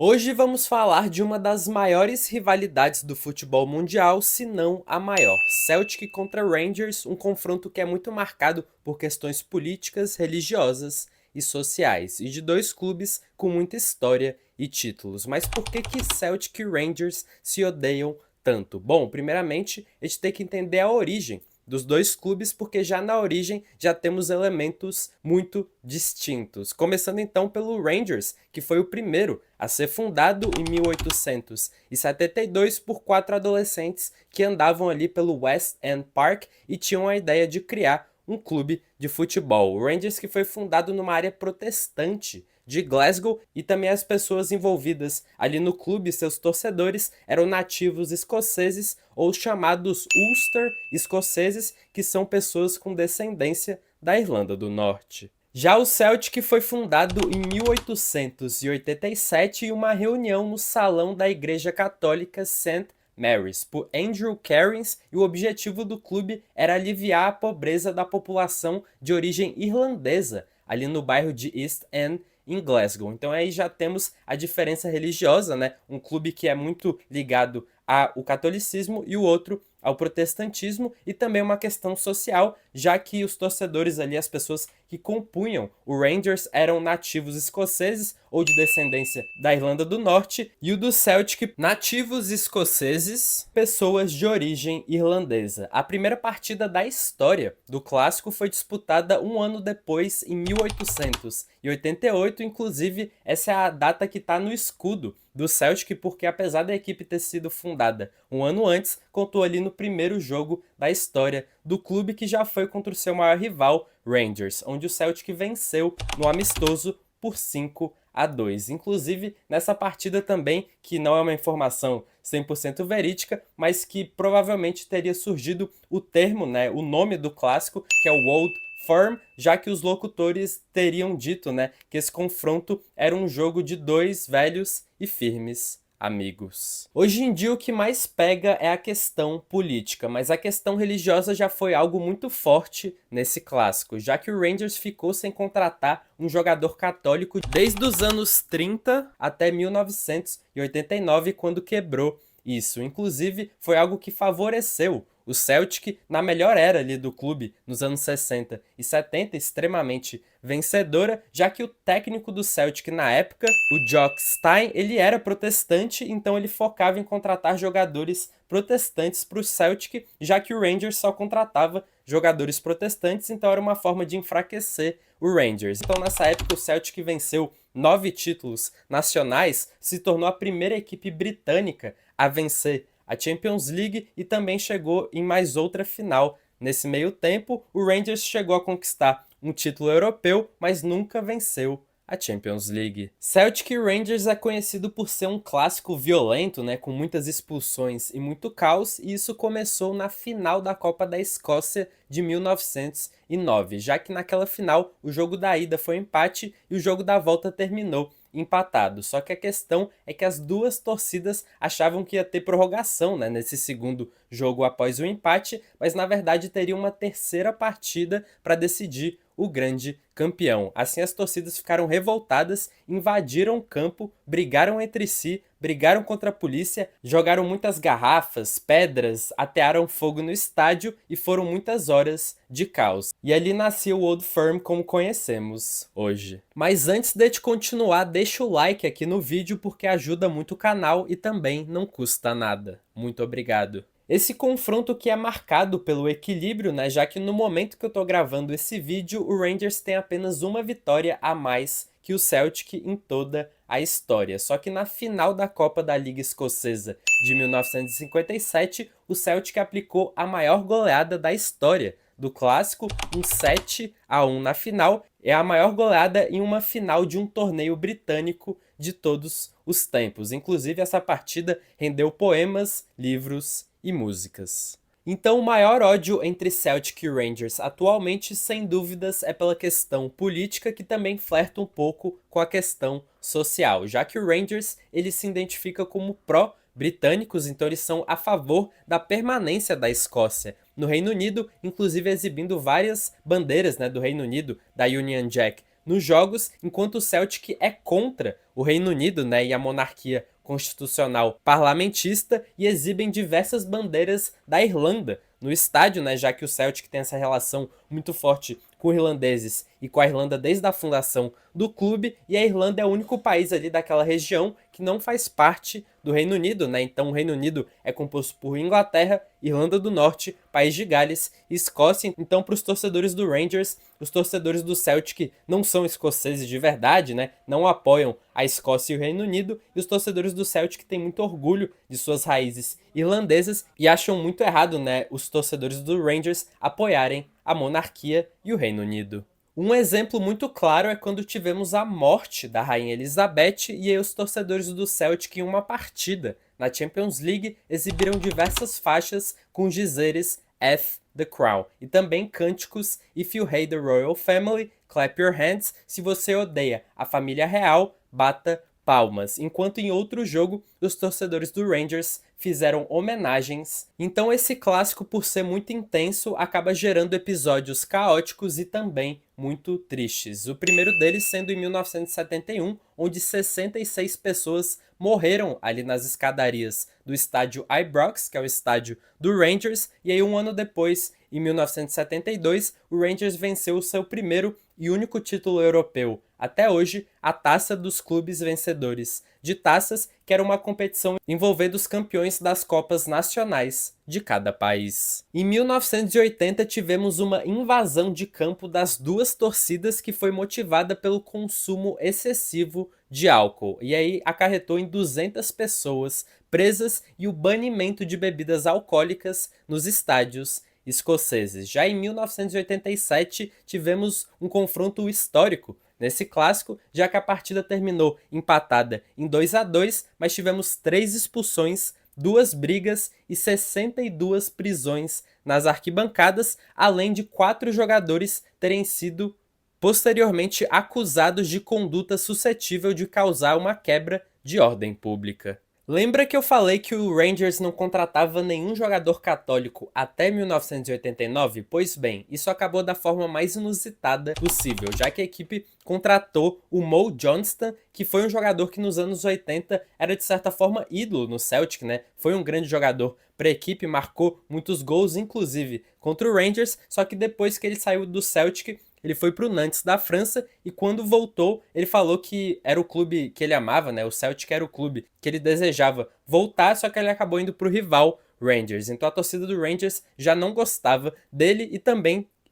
Hoje vamos falar de uma das maiores rivalidades do futebol mundial, se não a maior. Celtic contra Rangers, um confronto que é muito marcado por questões políticas, religiosas e sociais, e de dois clubes com muita história e títulos. Mas por que Celtic e Rangers se odeiam tanto? Bom, primeiramente, a gente tem que entender a origem dos dois clubes, porque já na origem já temos elementos muito distintos. Começando então pelo Rangers, que foi o primeiro a ser fundado em 1872 por quatro adolescentes que andavam ali pelo West End Park e tinham a ideia de criar um clube de futebol. O Rangers que foi fundado numa área protestante de Glasgow, e também as pessoas envolvidas ali no clube, seus torcedores, eram nativos escoceses ou chamados Ulster escoceses, que são pessoas com descendência da Irlanda do Norte. Já o Celtic foi fundado em 1887 em uma reunião no salão da Igreja Católica St. Mary's por Andrew Cairns, e o objetivo do clube era aliviar a pobreza da população de origem irlandesa ali no bairro de East End, em Glasgow. Então aí já temos a diferença religiosa, né? Um clube que é muito ligado ao catolicismo e o outro ao protestantismo, e também uma questão social, já que os torcedores ali, as pessoas que compunham o Rangers, eram nativos escoceses ou de descendência da Irlanda do Norte, e o do Celtic, nativos escoceses, pessoas de origem irlandesa. A primeira partida da história do clássico foi disputada um ano depois, em 1888, inclusive essa é a data que está no escudo do Celtic, porque apesar da equipe ter sido fundada um ano antes, contou ali no primeiro jogo da história do clube, que já foi contra o seu maior rival, Rangers, onde o Celtic venceu no amistoso por 5-2. Inclusive, nessa partida também, que não é uma informação 100% verídica, mas que provavelmente teria surgido o termo, né, o nome do clássico, que é o Old Firm, já que os locutores teriam dito, né, que esse confronto era um jogo de dois velhos e firmes amigos. Hoje em dia o que mais pega é a questão política, mas a questão religiosa já foi algo muito forte nesse clássico, já que o Rangers ficou sem contratar um jogador católico desde os anos 30 até 1989, quando quebrou isso. Inclusive, foi algo que favoreceu o Celtic na melhor era ali do clube, nos anos 60 e 70, extremamente vencedora, já que o técnico do Celtic na época, o Jock Stein, ele era protestante, então ele focava em contratar jogadores protestantes para o Celtic, já que o Rangers só contratava jogadores protestantes, então era uma forma de enfraquecer o Rangers. Então nessa época o Celtic venceu 9 títulos nacionais, se tornou a primeira equipe britânica a vencer a Champions League e também chegou em mais outra final. Nesse meio tempo, o Rangers chegou a conquistar um título europeu, mas nunca venceu a Champions League. Celtic Rangers é conhecido por ser um clássico violento, né, com muitas expulsões e muito caos, e isso começou na final da Copa da Escócia de 1909, já que naquela final o jogo da ida foi empate e o jogo da volta terminou empatado. Só que a questão é que as duas torcidas achavam que ia ter prorrogação, né, nesse segundo jogo após o empate, mas na verdade teria uma terceira partida para decidir o grande campeão. Assim as torcidas ficaram revoltadas, invadiram o campo, brigaram entre si, brigaram contra a polícia, jogaram muitas garrafas, pedras, atearam fogo no estádio e foram muitas horas de caos. E ali nasceu o Old Firm como conhecemos hoje. Mas antes de continuar, deixa o like aqui no vídeo porque ajuda muito o canal e também não custa nada. Muito obrigado. Esse confronto que é marcado pelo equilíbrio, né, já que no momento que eu tô gravando esse vídeo, o Rangers tem apenas uma vitória a mais que o Celtic em toda a história. Só que na final da Copa da Liga Escocesa de 1957, o Celtic aplicou a maior goleada da história do clássico, um 7-1 na final. É a maior goleada em uma final de um torneio britânico de todos os tempos. Inclusive, essa partida rendeu poemas, livros e músicas. Então o maior ódio entre Celtic e Rangers atualmente, sem dúvidas, é pela questão política, que também flerta um pouco com a questão social, já que o Rangers ele se identifica como pró-britânicos, então eles são a favor da permanência da Escócia no Reino Unido, inclusive exibindo várias bandeiras, né, do Reino Unido, da Union Jack nos jogos, enquanto o Celtic é contra o Reino Unido, né, e a monarquia constitucional parlamentista, e exibem diversas bandeiras da Irlanda no estádio, né, já que o Celtic tem essa relação muito forte com irlandeses e com a Irlanda desde a fundação do clube, e a Irlanda é o único país ali daquela região que não faz parte do Reino Unido, né? Então o Reino Unido é composto por Inglaterra, Irlanda do Norte, País de Gales e Escócia. Então, para os torcedores do Rangers, os torcedores do Celtic não são escoceses de verdade, né? Não apoiam a Escócia e o Reino Unido, e os torcedores do Celtic têm muito orgulho de suas raízes irlandesas e acham muito errado, né, os torcedores do Rangers apoiarem a monarquia e o Reino Unido. Um exemplo muito claro é quando tivemos a morte da Rainha Elizabeth e aí os torcedores do Celtic em uma partida na Champions League exibiram diversas faixas com os dizeres F the Crown e também cânticos If you hate the royal family, clap your hands. Se você odeia a família real, bata palmas, enquanto em outro jogo os torcedores do Rangers fizeram homenagens. Então esse clássico, por ser muito intenso, acaba gerando episódios caóticos e também muito tristes. O primeiro deles sendo em 1971, onde 66 pessoas morreram ali nas escadarias do estádio Ibrox, que é o estádio do Rangers, e aí um ano depois, em 1972, o Rangers venceu o seu primeiro e único título europeu até hoje, a Taça dos Clubes Vencedores de Taças, que era uma competição envolvendo os campeões das Copas Nacionais de cada país. Em 1980 tivemos uma invasão de campo das duas torcidas que foi motivada pelo consumo excessivo de álcool, e aí acarretou em 200 pessoas presas e o banimento de bebidas alcoólicas nos estádios escoceses. Já em 1987 tivemos um confronto histórico nesse clássico, já que a partida terminou empatada em 2-2, mas tivemos 3 expulsões, 2 brigas e 62 prisões nas arquibancadas, além de 4 jogadores terem sido posteriormente acusados de conduta suscetível de causar uma quebra de ordem pública. Lembra que eu falei que o Rangers não contratava nenhum jogador católico até 1989? Pois bem, isso acabou da forma mais inusitada possível, já que a equipe contratou o Mo Johnston, que foi um jogador que nos anos 80 era de certa forma ídolo no Celtic, né? Foi um grande jogador para a equipe, marcou muitos gols, inclusive contra o Rangers, só que depois que ele saiu do Celtic, ele foi para o Nantes da França e quando voltou, ele falou que era o clube que ele amava, né? O Celtic era o clube que ele desejava voltar, só que ele acabou indo para o rival Rangers. Então a torcida do Rangers já não gostava dele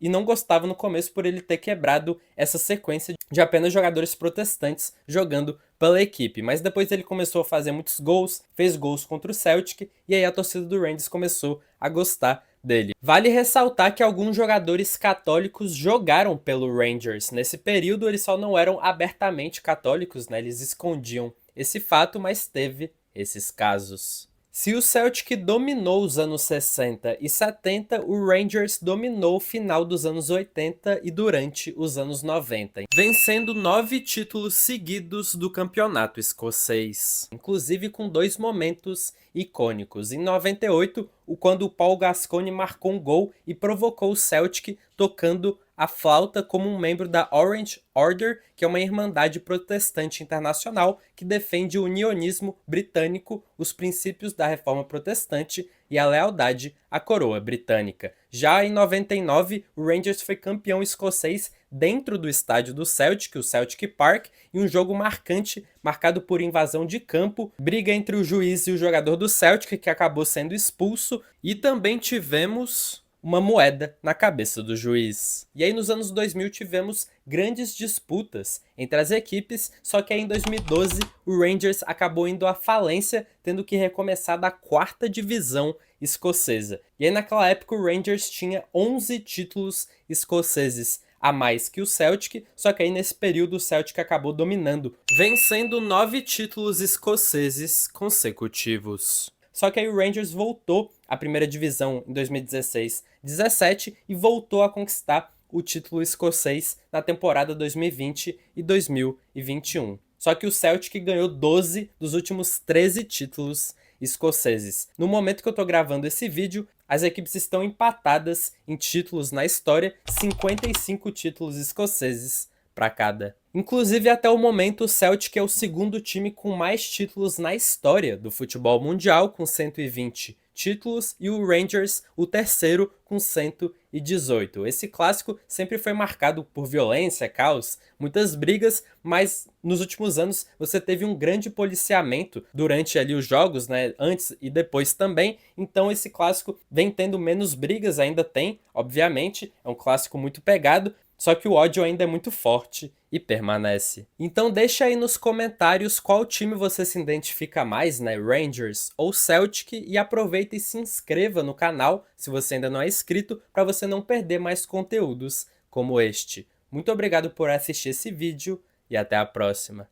e não gostava no começo por ele ter quebrado essa sequência de apenas jogadores protestantes jogando pela equipe. Mas depois ele começou a fazer muitos gols, fez gols contra o Celtic e aí a torcida do Rangers começou a gostar dele. Vale ressaltar que alguns jogadores católicos jogaram pelo Rangers. Nesse período eles só não eram abertamente católicos, né? Eles escondiam esse fato, mas teve esses casos. Se o Celtic dominou os anos 60 e 70, o Rangers dominou o final dos anos 80 e durante os anos 90, vencendo 9 títulos seguidos do campeonato escocês, inclusive com 2 momentos icônicos. Em 98, quando o Paul Gascoigne marcou um gol e provocou o Celtic tocando a flauta como um membro da Orange Order, que é uma irmandade protestante internacional que defende o unionismo britânico, os princípios da reforma protestante e a lealdade à coroa britânica. Já em 99, o Rangers foi campeão escocês dentro do estádio do Celtic, o Celtic Park, em um jogo marcante, marcado por invasão de campo, briga entre o juiz e o jogador do Celtic, que acabou sendo expulso, e também tivemos uma moeda na cabeça do juiz. E aí nos anos 2000 tivemos grandes disputas entre as equipes, só que aí em 2012 o Rangers acabou indo à falência, tendo que recomeçar da 4ª divisão escocesa. E aí naquela época o Rangers tinha 11 títulos escoceses a mais que o Celtic, só que aí nesse período o Celtic acabou dominando, vencendo 9 títulos escoceses consecutivos. Só que aí o Rangers voltou à primeira divisão em 2016-17 e voltou a conquistar o título escocês na temporada 2020 e 2021. Só que o Celtic ganhou 12 dos últimos 13 títulos escoceses. No momento que eu tô gravando esse vídeo, as equipes estão empatadas em títulos na história, 55 títulos escoceses para cada. Inclusive, até o momento, o Celtic é o segundo time com mais títulos na história do futebol mundial, com 120 títulos, e o Rangers, o terceiro, com 118. Esse clássico sempre foi marcado por violência, caos, muitas brigas, mas nos últimos anos você teve um grande policiamento durante ali os jogos, né, antes e depois também, então esse clássico vem tendo menos brigas, ainda tem, obviamente, é um clássico muito pegado, só que o ódio ainda é muito forte e permanece. Então deixa aí nos comentários qual time você se identifica mais, né? Rangers ou Celtic, e aproveita e se inscreva no canal se você ainda não é inscrito para você não perder mais conteúdos como este. Muito obrigado por assistir esse vídeo e até a próxima.